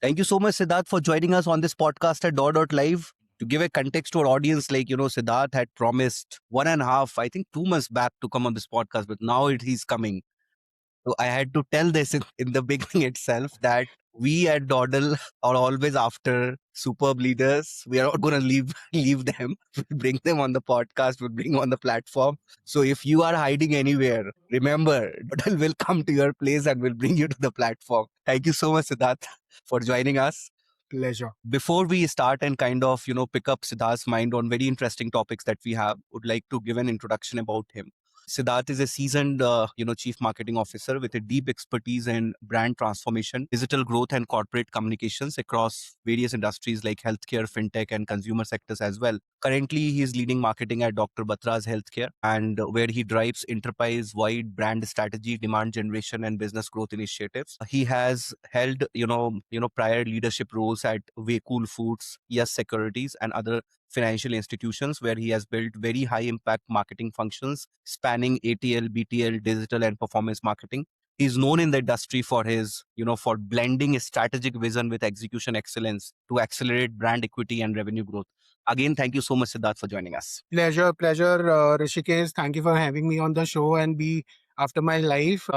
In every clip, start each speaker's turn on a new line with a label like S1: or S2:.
S1: Thank you so much, Siddharth, for joining us on this podcast at Dawdle.live. To give a context to our audience, Siddharth had promised 1.5, I think 2 months back to come on this podcast, but now he's coming. So I had to tell this in the beginning itself that we at Dawdle are always after superb leaders. We are not going to leave them. We'll bring them on the podcast. We'll bring on the platform. So if you are hiding anywhere, remember Dawdle will come to your place and will bring you to the platform. Thank you so much, Siddharth, for joining us.
S2: Pleasure.
S1: Before we start and kind of pick up Siddharth's mind on very interesting topics that we have, would like to give an introduction about him. Siddharth is a seasoned, chief marketing officer with a deep expertise in brand transformation, digital growth, and corporate communications across various industries like healthcare, fintech, and consumer sectors as well. Currently, he is leading marketing at Dr. Batra's Healthcare, and where he drives enterprise-wide brand strategy, demand generation, and business growth initiatives. He has held, prior leadership roles at Waycool Foods, Yes Securities, and other financial institutions where he has built very high impact marketing functions spanning ATL, BTL, digital and performance marketing. He's known in the industry for his, for blending his strategic vision with execution excellence to accelerate brand equity and revenue growth. Again, thank you so much, Siddharth, for joining us.
S2: Pleasure, Rishikesh. Thank you for having me on the show and be after my life.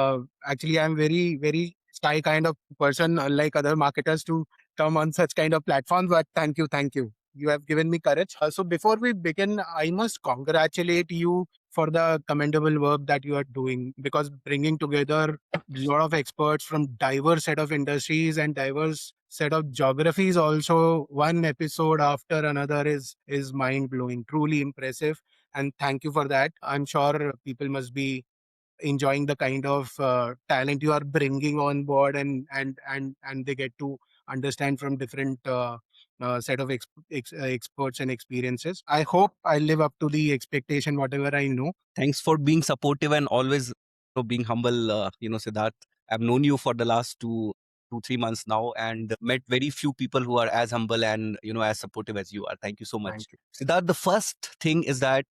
S2: Actually, I'm very, very shy kind of person, unlike other marketers, to come on such kind of platforms. But thank you, thank you. You have given me courage. So before we begin, I must congratulate you for the commendable work that you are doing, because bringing together a lot of experts from diverse set of industries and diverse set of geographies, also one episode after another, is mind blowing, truly impressive, and thank you for that. I'm sure people must be enjoying the kind of talent you are bringing on board, and they get to understand from different set of experts and experiences. I hope I live up to the expectation whatever I know.
S1: Thanks for being supportive and always being humble, Siddharth. I've known you for the last 3 months now and met very few people who are as humble and, as supportive as you are. Thank you so much.
S2: Thank you.
S1: Siddharth, the first thing is that,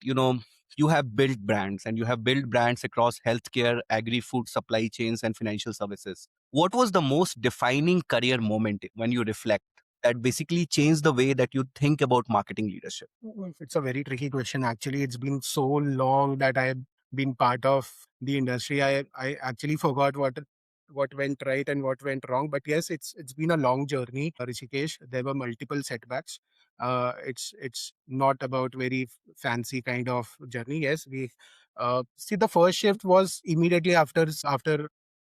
S1: you have built brands and you have built brands across healthcare, agri-food supply chains and financial services. What was the most defining career moment when you reflect that basically changed the way that you think about marketing leadership?
S2: It's a very tricky question. Actually, it's been so long that I've been part of the industry. I actually forgot what went right and what went wrong. But yes, it's been a long journey, Rishikesh. There were multiple setbacks. It's not about very fancy kind of journey. Yes, we see the first shift was immediately after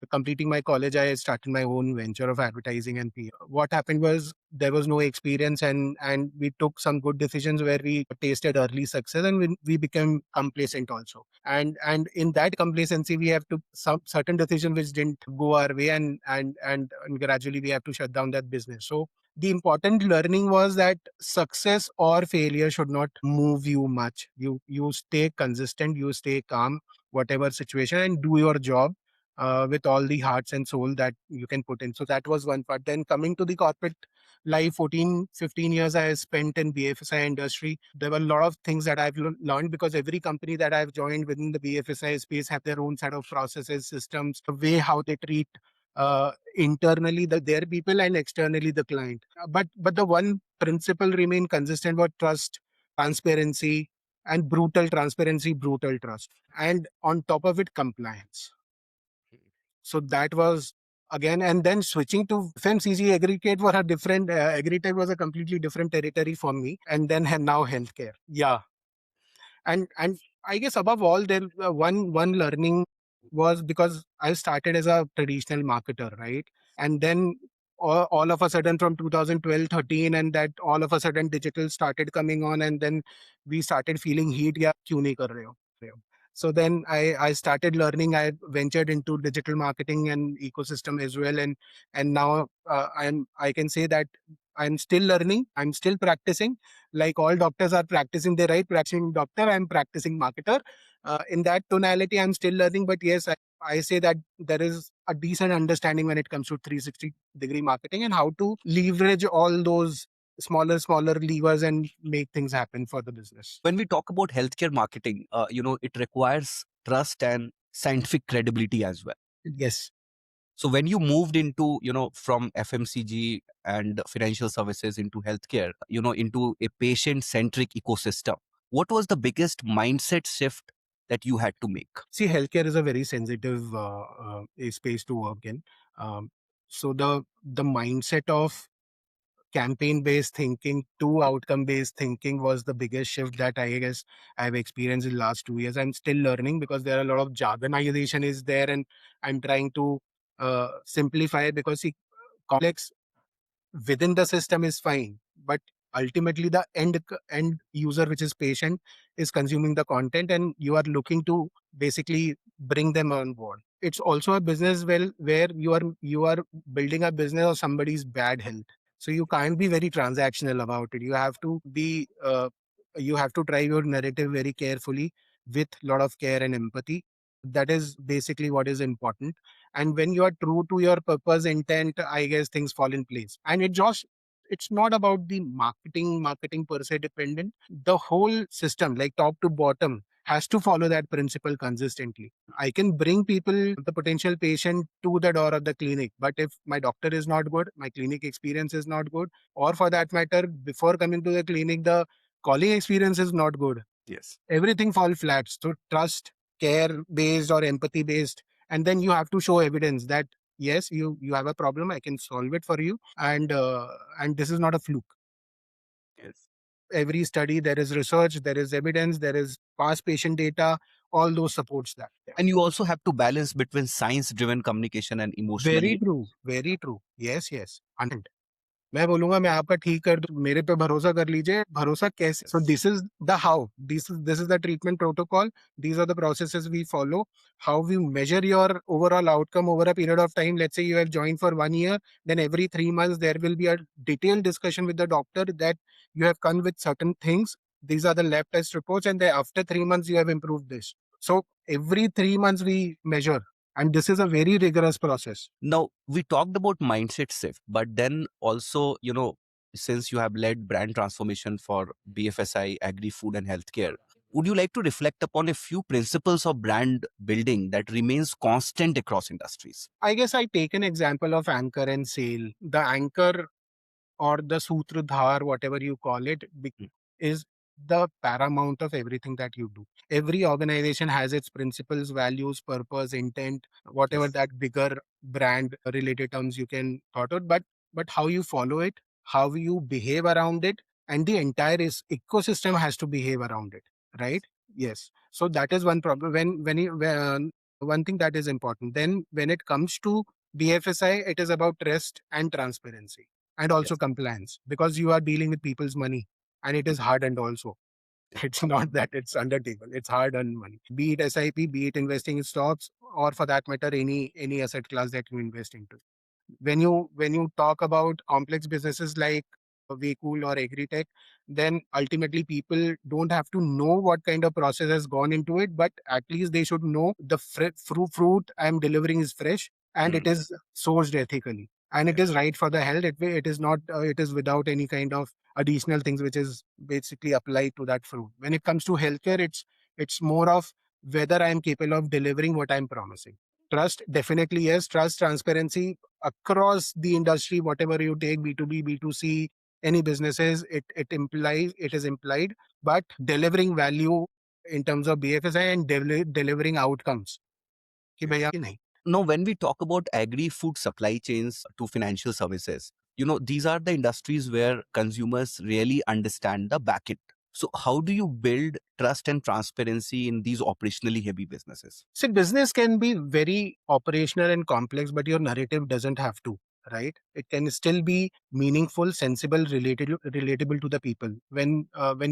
S2: completing my college. I started my own venture of advertising and PR. What happened was there was no experience, and we took some good decisions where we tasted early success, and we became complacent also. And in that complacency, we have to some certain decisions which didn't go our way, and gradually we have to shut down that business. So the important learning was that success or failure should not move you much. You stay consistent, you stay calm, whatever situation, and do your job with all the hearts and soul that you can put in. So that was one part. Then coming to the corporate life, 14, 15 years I spent in BFSI industry. There were a lot of things that I've learned, because every company that I've joined within the BFSI space have their own set of processes, systems, the way how they treat internally their people and externally the client. But the one principle remain consistent was trust, transparency, and brutal transparency, brutal trust. And on top of it, compliance. So that was again, and then switching to FMCG, Agri-Tech was a different. Agri-Tech was a completely different territory for me, and then now healthcare. Yeah, and I guess above all, there one learning was because I started as a traditional marketer, right, and then all of a sudden from 2012, 13, and that all of a sudden digital started coming on, and then we started feeling heat. Yeah, क्यों नहीं कर रहे हो? So then I started learning. I ventured into digital marketing and ecosystem as well, and now I can say that I'm still learning. I'm still practicing. Like all doctors are practicing their right, practicing doctor. I'm practicing marketer. In that tonality, I'm still learning. But yes, I say that there is a decent understanding when it comes to 360-degree marketing and how to leverage all those smaller levers and make things happen for the business.
S1: When we talk about healthcare marketing, it requires trust and scientific credibility as well.
S2: Yes.
S1: So when you moved into, from FMCG and financial services into healthcare, into a patient centric ecosystem, what was the biggest mindset shift that you had to make?
S2: See, healthcare is a very sensitive space to work in. Um, so the mindset of campaign based thinking to outcome based thinking was the biggest shift that I guess I've experienced in the last 2 years. I'm still learning because there are a lot of jargonization is there, and I'm trying to simplify it, because see, complex within the system is fine, but ultimately the end user, which is patient, is consuming the content, and you are looking to basically bring them on board. It's also a business, well, where you are building a business of somebody's bad health, so you can't be very transactional about it. You have to be you have to drive your narrative very carefully with a lot of care and empathy. That is basically what is important. And when you are true to your purpose intent, I guess things fall in place. And it's not about the marketing per se dependent. The whole system, like top to bottom, has to follow that principle consistently. I can bring people, the potential patient, to the door of the clinic, but if my doctor is not good, my clinic experience is not good, or for that matter, before coming to the clinic, the calling experience is not good,
S1: Yes.
S2: everything falls flat. So trust, care based or empathy based, and then you have to show evidence that yes, you have a problem, I can solve it for you, and this is not a fluke.
S1: Yes.
S2: Every study, there is research, there is evidence, there is past patient data, all those supports that.
S1: And you also have to balance between science driven communication and
S2: Very
S1: emotionally.
S2: true, very true. Yes, yes, 100. मैं बोलूँगा मैं आपका ठीक कर दूँ, मेरे पे भरोसा कर लीजिए, भरोसा कैसे? So this is the how. This is the treatment protocol. These are the processes we follow. How we measure your overall outcome over a period of time. Let's say you have joined for 1 year, then every 3 months there will be a detailed discussion with the doctor that you have come with certain things. These are the lab test reports, and then after 3 months you have improved this. So every 3 months we measure, and this is a very rigorous process.
S1: Now, we talked about mindset shift, but then also, since you have led brand transformation for BFSI, agri, food, and healthcare, would you like to reflect upon a few principles of brand building that remains constant across industries?
S2: I guess I take an example of anchor and sail. The anchor, or the sutradhar, whatever you call it,
S1: Mm.
S2: is the paramount of everything that you do. Every organization has its principles, values, purpose, intent, whatever
S1: Yes.
S2: that bigger brand related terms you can thought of, but how you follow it, how you behave around it, and the entire ecosystem has to behave around it, right? Yes. So that is one problem. When one thing that is important. Then when it comes to BFSI, it is about trust and transparency, and also
S1: Yes.
S2: compliance, because you are dealing with people's money, and it is hard earned also. It's not that it's under table, it's hard earned money, be it SIP, be it investing in stocks, or for that matter any asset class that you invest into. When you talk about complex businesses like Vehicle or Agri-Tech, then ultimately people don't have to know what kind of process has gone into it, but at least they should know the fruit I'm delivering is fresh, and it
S1: Mm.
S2: is sourced ethically, and it is
S1: Yes.
S2: right for the health. It is not it is without any kind of additional things which is basically applied to that fruit. When it comes to healthcare, it's more of whether I'm capable of delivering what I'm promising. Trust, definitely yes. Trust, transparency across the industry, whatever you take, B2B, B2C, any businesses, it is implied, but delivering value in terms of BFSI and delivering outcomes. कि
S1: Yes.
S2: भैया कि नहीं.
S1: Now, when we talk about agri food supply chains to financial services, these are the industries where consumers really understand the back end. So, how do you build trust and transparency in these operationally heavy businesses?
S2: See, business can be very operational and complex, but your narrative doesn't have to, right? It can still be meaningful, sensible, relatable to the people. When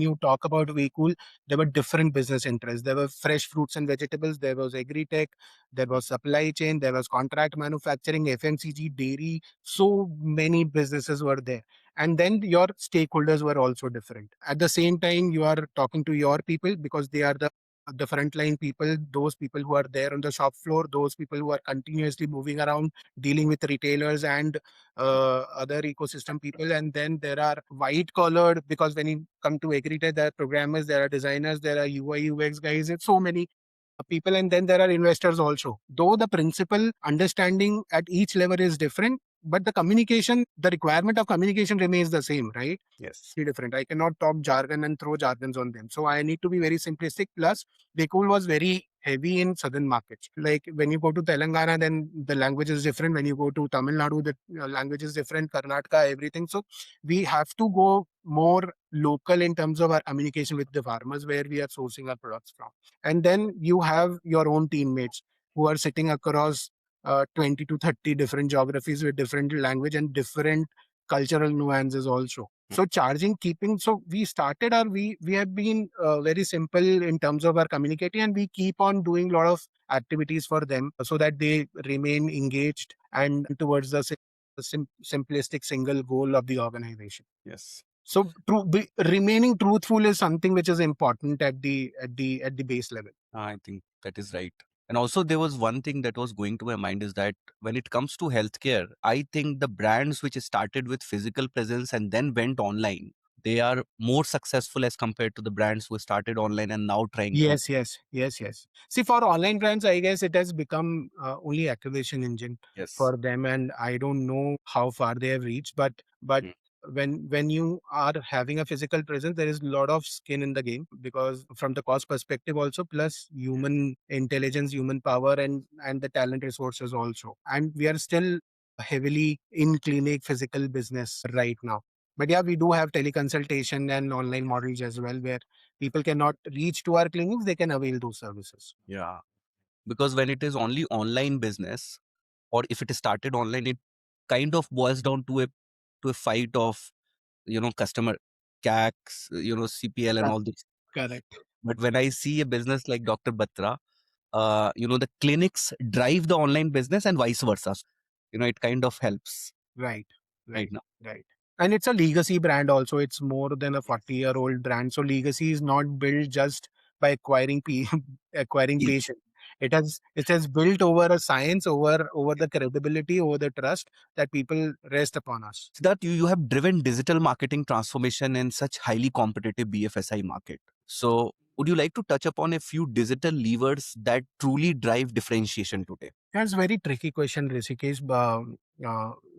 S2: you talk about Vehicle, there were different business interests. There were fresh fruits and vegetables. There was Agri-Tech. There was supply chain. There was contract manufacturing, FMCG, dairy. So many businesses were there. And then your stakeholders were also different. At the same time, you are talking to your people, because they are the frontline people, those people who are there on the shop floor, those people who are continuously moving around, dealing with retailers and other ecosystem people. And then there are white collared, because when you come to Agri-Tech, there are programmers, there are designers, there are UI UX guys. It's so many. people, and then there are investors also. Though the principal understanding at each level is different, but the communication, the requirement of communication remains the same, right?
S1: Yes.
S2: Different. I cannot talk jargon and throw jargons on them. So I need to be very simplistic. Plus, Bekul was very heavy in southern markets. Like when you go to Telangana, then the language is different. When you go to Tamil Nadu, the language is different. Karnataka, everything. So we have to go more local in terms of our communication with the farmers where we are sourcing our products from. And then you have your own teammates who are sitting across 20 to 30 different geographies with different language and different cultural nuances also. So charging, keeping, so we started our, we have been very simple in terms of our communicating, and we keep on doing a lot of activities for them so that they remain engaged and towards the simplistic single goal of the organization.
S1: Yes.
S2: So remaining truthful is something which is important at the base level.
S1: I think that is right. And also, there was one thing that was going to my mind is that when it comes to healthcare, I think the brands which started with physical presence and then went online, they are more successful as compared to the brands who started online and now trying to.
S2: Yes. See, for online brands, I guess it has become only acquisition engine
S1: Yes.
S2: for them, and I don't know how far they have reached. But
S1: Mm.
S2: when you are having a physical presence, there is a lot of skin in the game, because from the cost perspective also, plus human intelligence, human power, and the talent resources also. And we are still heavily in clinic physical business right now. But yeah, we do have teleconsultation and online models as well, where people cannot reach to our clinics, they can avail those services.
S1: Yeah. Because when it is only online business, or if it is started online, it kind of boils down to a fight of, customer CACs, CPL and all this.
S2: Correct.
S1: But when I see a business like Dr. Batra, the clinics drive the online business and vice versa. It kind of helps
S2: Right.
S1: right
S2: Right.
S1: now.
S2: Right. And it's a legacy brand also. It's more than a 40-year-old brand. So legacy is not built just by acquiring
S1: Yes.
S2: patients. It has built over a science, over the credibility, over the trust that people rest upon us.
S1: Siddharth, you have driven digital marketing transformation in such highly competitive BFSI market. So would you like to touch upon a few digital levers that truly drive differentiation today?
S2: That's very tricky question, Rishikesh.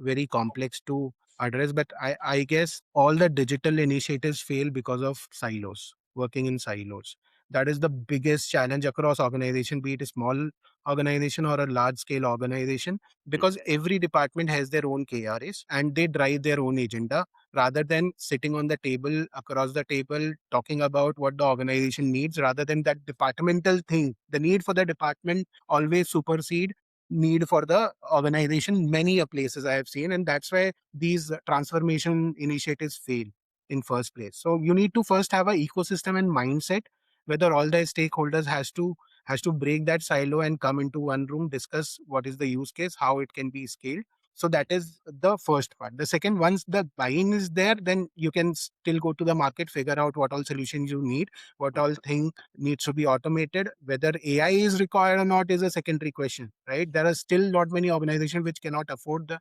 S2: Very complex to address, but I guess all the digital initiatives fail because of silos, working in silos. That is the biggest challenge across organization, be it a small organization or a large scale organization, because every department has their own KRAs and they drive their own agenda rather than sitting on the table, across the table, talking about what the organization needs, rather than that departmental thing. The need for the department always supersede need for the organization many a places I have seen, and that's why these transformation initiatives fail in first place. So you need to first have a ecosystem and mindset, whether all the stakeholders has to break that silo and come into one room, discuss what is the use case, how it can be scaled. So that is the first part. The second, once the buy-in is there, then you can still go to the market, figure out what all solutions you need, what all thing needs to be automated. Whether AI is required or not is a secondary question, right? There are still not many organizations which cannot afford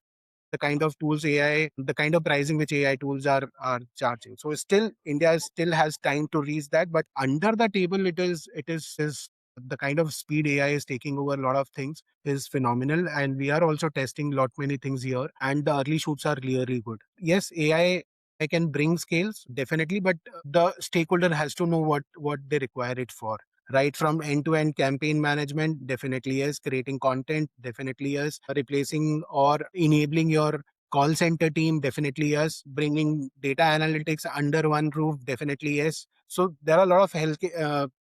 S2: the kind of tools AI, the kind of pricing which AI tools are charging. So still, India still has time to reach that. But under the table, it is the kind of speed AI is taking over a lot of things is phenomenal, and we are also testing lot many things here. And the early shoots are really good. Yes, AI. I can bring scales definitely, but the stakeholder has to know what they require it for. Right from end to end campaign management, definitely yes. Creating content, definitely yes. Replacing or enabling your call center team, definitely yes. Bringing data analytics under one roof, definitely yes. So there are a lot of health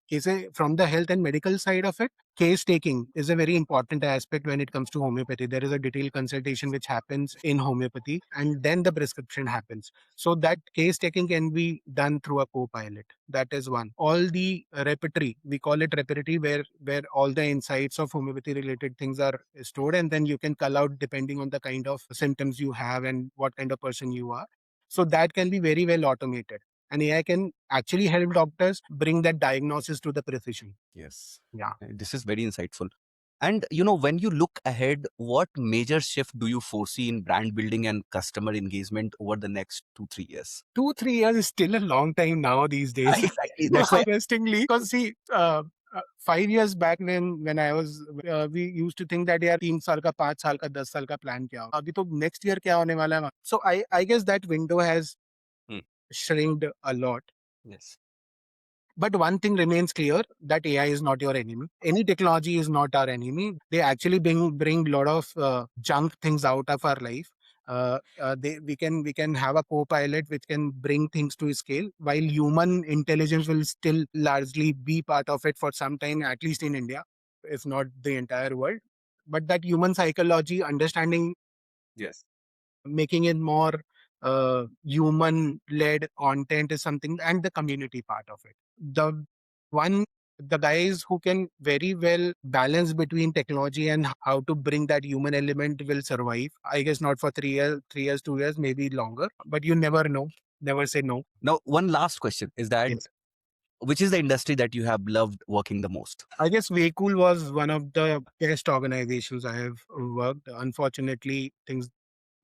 S2: cases from the health and medical side of it. Case taking is a very important aspect when it comes to homeopathy. There is a detailed consultation which happens in homeopathy, and then the prescription happens. So that case taking can be done through a co-pilot. That is one. All the repertory, we call it repertory, where all the insights of homeopathy related things are stored, and then you can cull out depending on the kind of symptoms you have and what kind of person you are. So that can be very well automated. And AI can actually help doctors bring that diagnosis to the precision.
S1: Yes.
S2: Yeah.
S1: This is very insightful. And when you look ahead, what major shift do you foresee in brand building and customer engagement over the next 2-3 years?
S2: 2 3 years is still a long time now these days.
S1: Exactly. That's why.
S2: Interestingly, because see, 5 years back when I was we used to think that यार 3 साल का 5 साल का 10 साल का plan क्या हो अभी तो नेक्स्ट ईयर क्या होने वाला है so I guess that window has
S1: Hmm.
S2: shrinked a lot.
S1: Yes.
S2: But one thing remains clear that AI is not your enemy. Any technology is not our enemy. They actually bring a lot of junk things out of our life. We can have a co-pilot which can bring things to scale, while human intelligence will still largely be part of it for some time, at least in India, if not the entire world. But that human psychology, understanding,
S1: Yes.
S2: making it more human led content is something, and the community part of it. The one the guys who can very well balance between technology and how to bring that human element will survive. I guess not for 3 years, 2 years, maybe longer, but you never know. Never say no.
S1: Now, one last question is that
S2: Yes.
S1: which is the industry that you have loved working the most?
S2: I guess Waycool was one of the best organizations I have worked. Unfortunately, things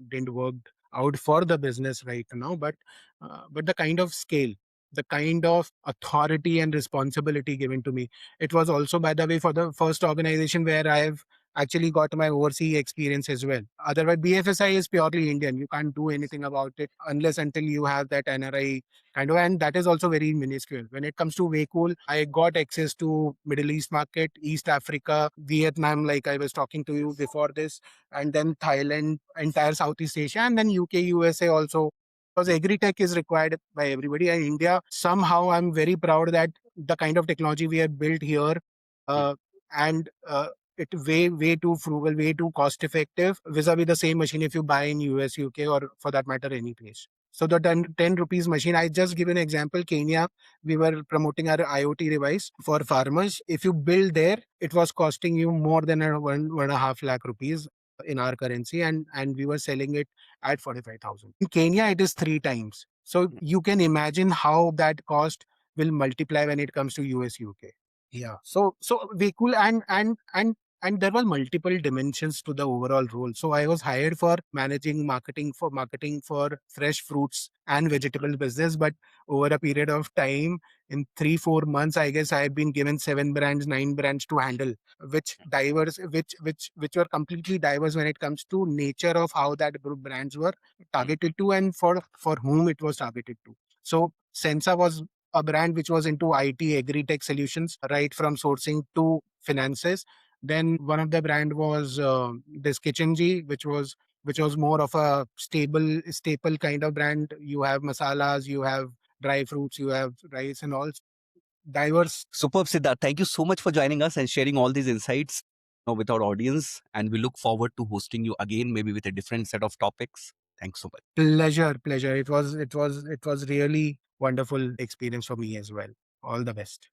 S2: didn't work out for the business right now, but the kind of scale, the kind of authority and responsibility given to me, it was also, by the way, for the first organization where I have actually got my overseas experience as well. Otherwise, BFSI is purely Indian. You can't do anything about it unless until you have that NRI kind of, and that is also very minuscule. When it comes to Waycool, I got access to Middle East market, East Africa, Vietnam, like I was talking to you before this, and then Thailand, entire Southeast Asia, and then UK, USA also. Because Agri-Tech is required by everybody. And India, somehow I'm very proud that the kind of technology we have built here,
S1: Hmm.
S2: and it way too frugal, way too cost effective vis-a-vis the same machine if you buy in US, UK, or for that matter, any place. So the 10 rupees machine, I just give an example. Kenya, we were promoting our IoT device for farmers. If you build there, it was costing you more than 1.5 lakh rupees in our currency, and we were selling it at 45,000. In Kenya, it is 3 times. So you can imagine how that cost will multiply when it comes to US, UK. Yeah. So we cool, and there were multiple dimensions to the overall role. So I was hired for managing marketing for fresh fruits and vegetable business. But over a period of time, in 3-4 months, I guess I have been given 7 brands, 9 brands to handle, which diverse, which were completely diverse when it comes to nature of how that group brands were targeted to, and for whom it was targeted to. So Sensa was a brand which was into IT, Agri-Tech solutions, right from sourcing to finances. Then one of the brand was this Kitchen G, which was more of a staple kind of brand. You have masalas, you have dry fruits, you have rice and all. Diverse.
S1: Superb, Siddharth. Thank you so much for joining us and sharing all these insights with our audience. And we look forward to hosting you again, maybe with a different set of topics. Thanks so much.
S2: Pleasure. It was really wonderful experience for me as well. All the best.